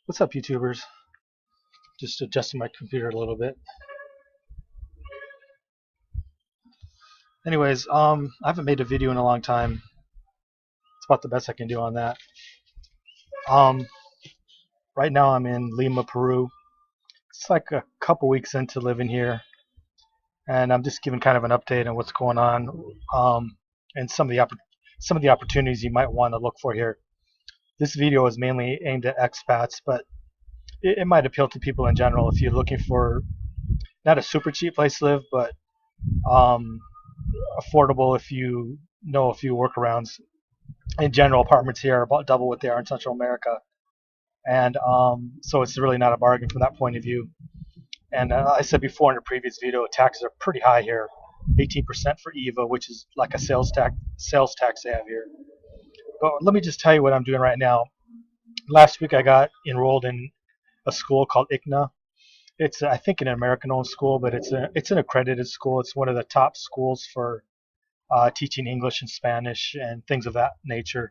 What's up, YouTubers? Just adjusting my computer a little bit. Anyways, I haven't made a video in a long time. It's about the best I can do on that. Um, right now I'm in Lima, Peru. It's like a couple weeks into living here, and I'm just giving kind of an update on what's going on, and some of the opportunities you might want to look for here. This video is mainly aimed at expats, but it might appeal to people in general if you're looking for not a super cheap place to live, but um, affordable if you know a few workarounds. In general, apartments here are about double what they are in Central America, and so it's really not a bargain from that point of view. And I said before in a previous video, taxes are pretty high here, 18% for EVA, which is like a sales tax they have here. But let me just tell you what I'm doing right now. Last week I got enrolled in a school called ICNA. It's I think an American-owned school, but it's an accredited school. It's one of the top schools for teaching English and Spanish and things of that nature.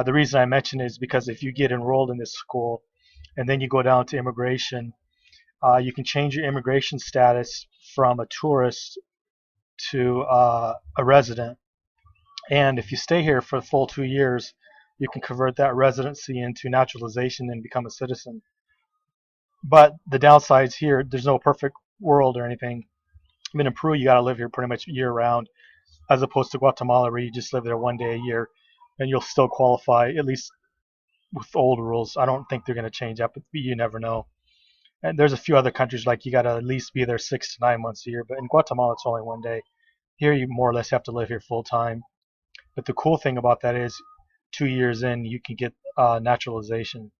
The reason I mention it is because if you get enrolled in this school and then you go down to immigration, you can change your immigration status from a tourist to a resident. And if you stay here for the full 2 years, you can convert that residency into naturalization and become a citizen. But the downsides here, there's no perfect world or anything. I mean, in Peru, you got to live here pretty much year round, as opposed to Guatemala, where you just live there one day a year, and you'll still qualify, at least with old rules. I don't think they're going to change that, but you never know. And there's a few other countries like you got to at least be there 6 to 9 months a year, but in Guatemala, it's only one day. Here, you more or less have to live here full time. But the cool thing about that is 2 years in, you can get naturalization.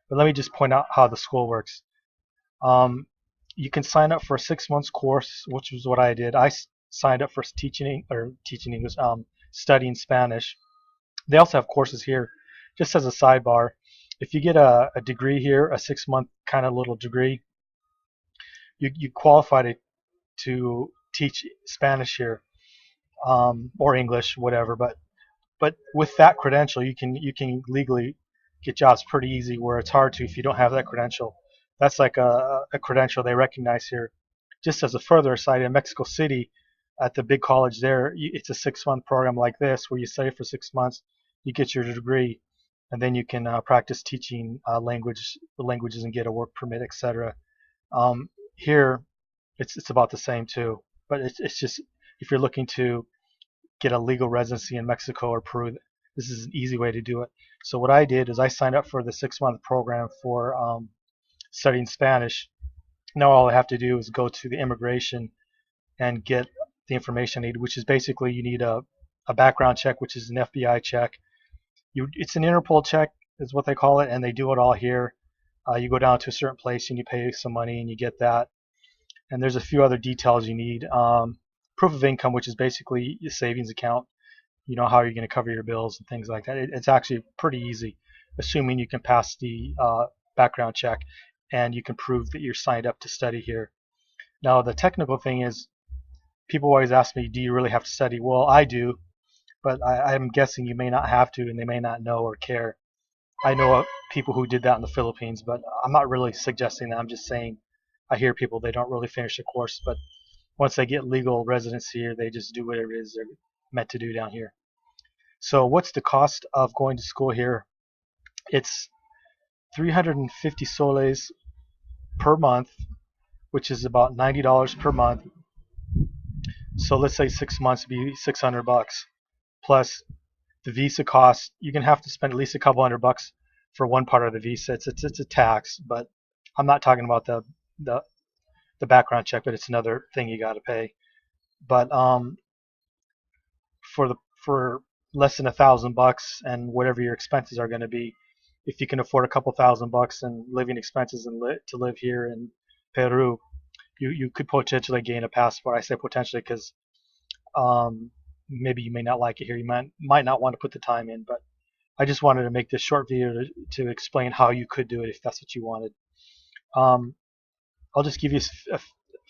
But let me just point out how the school works. You can sign up for a 6 months course, which was what I did. I signed up for teaching English, studying Spanish. They also have courses here. Just as a sidebar, if you get a degree here, a 6 month kind of little degree, you qualify to teach Spanish here, or English, whatever. But with that credential, you can legally get jobs pretty easy, where it's hard to if you don't have that credential. That's like a credential they recognize here. Just as a further aside, in Mexico City, at the big college there, it's a 6 month program like this, where you study for 6 months, you get your degree, and then you can practice teaching languages and get a work permit, etc. Here, it's about the same too, but it's just if you're looking to get a legal residency in Mexico or Peru, this is an easy way to do it. So what I did is I signed up for the 6 month program for studying Spanish. Now all I have to do is go to the immigration and get the information I need, which is basically you need a background check, which is an FBI check. It's an Interpol check is what they call it, and they do it all here. You go down to a certain place and you pay some money and you get that. And there's a few other details you need. Proof of income, which is basically your savings account. You know how you're going to cover your bills and things like that. It's actually pretty easy, assuming you can pass the background check and you can prove that you're signed up to study here. Now the technical thing is, people always ask me, do you really have to study? Well, I do, but I'm guessing you may not have to, and they may not know or care. I know people who did that in the Philippines, but I'm not really suggesting that. I'm just saying I hear people, they don't really finish the course, but once they get legal residence here, they just do whatever it is they're meant to do down here. So what's the cost of going to school here? It's 350 soles per month, which is about $90 per month. So let's say 6 months would be $600, plus the visa cost. You're gonna have to spend at least a couple $100 for one part of the visa. It's a tax, but I'm not talking about the background check, but it's another thing you got to pay. But for less than $1,000 and whatever your expenses are going to be, if you can afford a couple $1,000 in living expenses and to live here in Peru, you could potentially gain a passport. I say potentially because maybe you may not like it here. You might not want to put the time in, but I just wanted to make this short video to explain how you could do it if that's what you wanted. I'll just give you a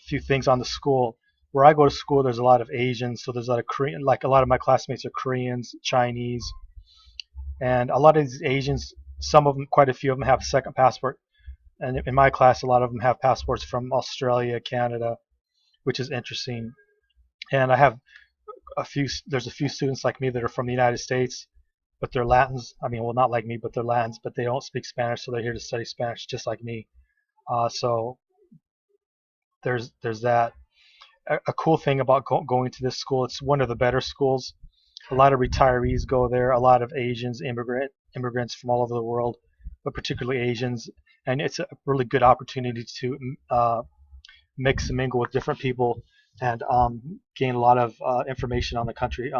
few things on the school. Where I go to school, there's a lot of Asians, so there's a lot of Korean. Like a lot of my classmates are Koreans, Chinese, and a lot of these Asians Some of them, quite a few of them, have a second passport. And in my class, a lot of them have passports from Australia, Canada, which is interesting. And I have there's a few students like me that are from the United States, but they're Latins. I mean, well, not like me, but they're Latins, but they don't speak Spanish, so they're here to study Spanish just like me. So there's that. A cool thing about going to this school, it's one of the better schools. A lot of retirees go there, a lot of Asians, immigrants from all over the world, but particularly Asians, and it's a really good opportunity to mix and mingle with different people and gain a lot of information on the country.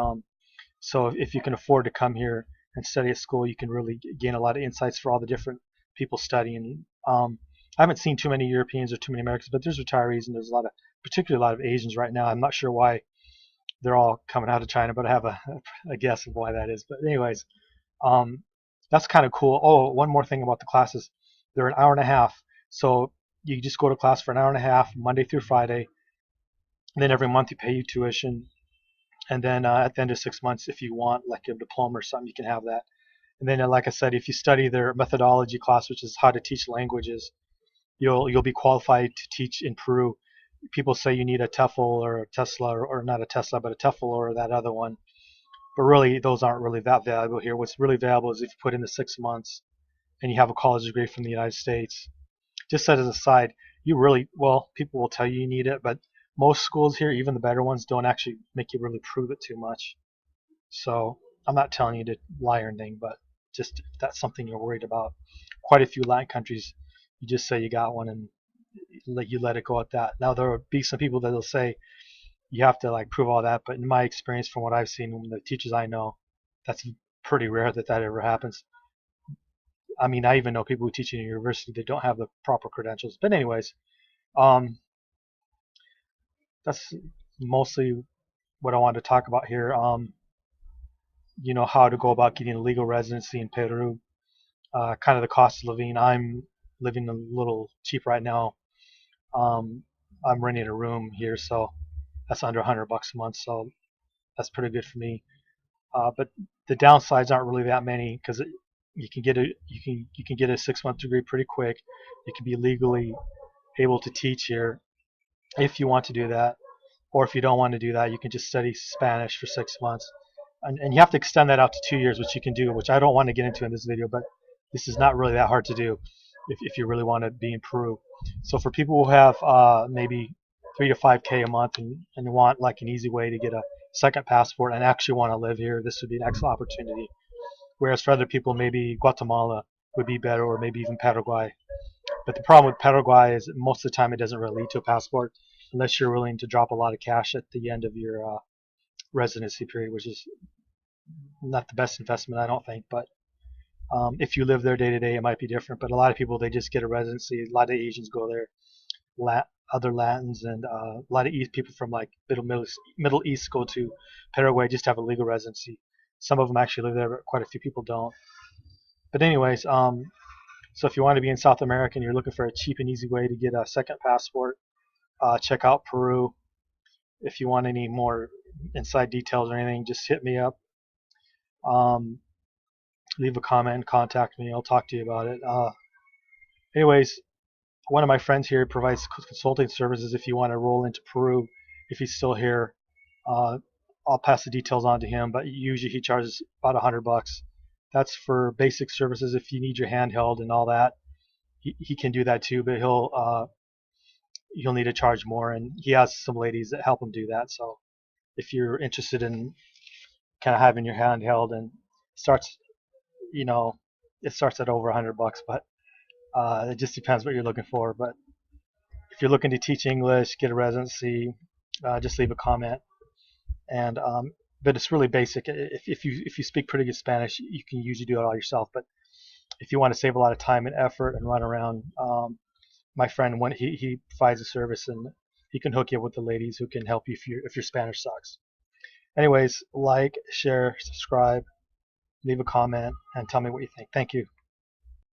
So if you can afford to come here and study at school, you can really gain a lot of insights for all the different people studying. I haven't seen too many Europeans or too many Americans, but there's retirees and there's particularly a lot of Asians right now. I'm not sure why they're all coming out of China, but I have a guess of why that is. But anyways, that's kind of cool. Oh, one more thing about the classes. They're an hour and a half. So you just go to class for an hour and a half, Monday through Friday. And then every month you pay your tuition. And then at the end of 6 months, if you want like a diploma or something, you can have that. And then, like I said, if you study their methodology class, which is how to teach languages, you'll be qualified to teach in Peru. People say you need a TEFL or a Tesla, or not a Tesla, but a TEFL or that other one. But really, those aren't really that valuable here. What's really valuable is if you put in the 6 months and you have a college degree from the United States. Just set as a side, people will tell you need it, but most schools here, even the better ones, don't actually make you really prove it too much. So I'm not telling you to lie or anything, but just if that's something you're worried about. Quite a few Latin countries, you just say you got one and you let it go at that. Now there will be some people that will say you have to like prove all that, but in my experience, from what I've seen from the teachers I know, that's pretty rare that ever happens. I mean, I even know people who teach in a university that don't have the proper credentials. But anyways, um, that's mostly what I wanted to talk about here. How to go about getting a legal residency in Peru. Kind of the cost of living. I'm living a little cheap right now. I'm renting a room here, so that's under $100 a month. So that's pretty good for me. But the downsides aren't really that many because you can get a 6 month degree pretty quick. You can be legally able to teach here if you want to do that, or if you don't want to do that, you can just study Spanish for 6 months, and you have to extend that out to 2 years, which you can do, which I don't want to get into in this video, but this is not really that hard to do if you really want to be in Peru. So for people who have maybe 3 to 5K a month and want like an easy way to get a second passport and actually want to live here, this would be an excellent opportunity. Whereas for other people, maybe Guatemala would be better, or maybe even Paraguay. But the problem with Paraguay is that most of the time it doesn't really lead to a passport unless you're willing to drop a lot of cash at the end of your residency period, which is not the best investment, I don't think. But if you live there day to day, it might be different. But a lot of people, they just get a residency. A lot of Asians go there, other Latins, and a lot of people from like Middle East go to Paraguay just to have a legal residency. Some of them actually live there, but quite a few people don't. But anyways, so if you want to be in South America and you're looking for a cheap and easy way to get a second passport, check out Peru. If you want any more inside details or anything, just hit me up. Leave a comment and contact me. I'll talk to you about it. Anyways, one of my friends here provides consulting services if you want to roll into Peru. If he's still here, I'll pass the details on to him, but usually he charges about $100. That's for basic services. If you need your handheld and all that, he can do that too, but you'll need to charge more, and he has some ladies that help him do that. So if you're interested in kind of having your handheld, and starts, it starts at over $100, but it just depends what you're looking for. But if you're looking to teach English, get a residency, just leave a comment. And but it's really basic. If you speak pretty good Spanish, you can usually do it all yourself. But if you want to save a lot of time and effort and run around, my friend, when he provides a service, and he can hook you up with the ladies who can help you if your Spanish sucks. Anyways, like, share, subscribe, leave a comment, and tell me what you think. Thank you.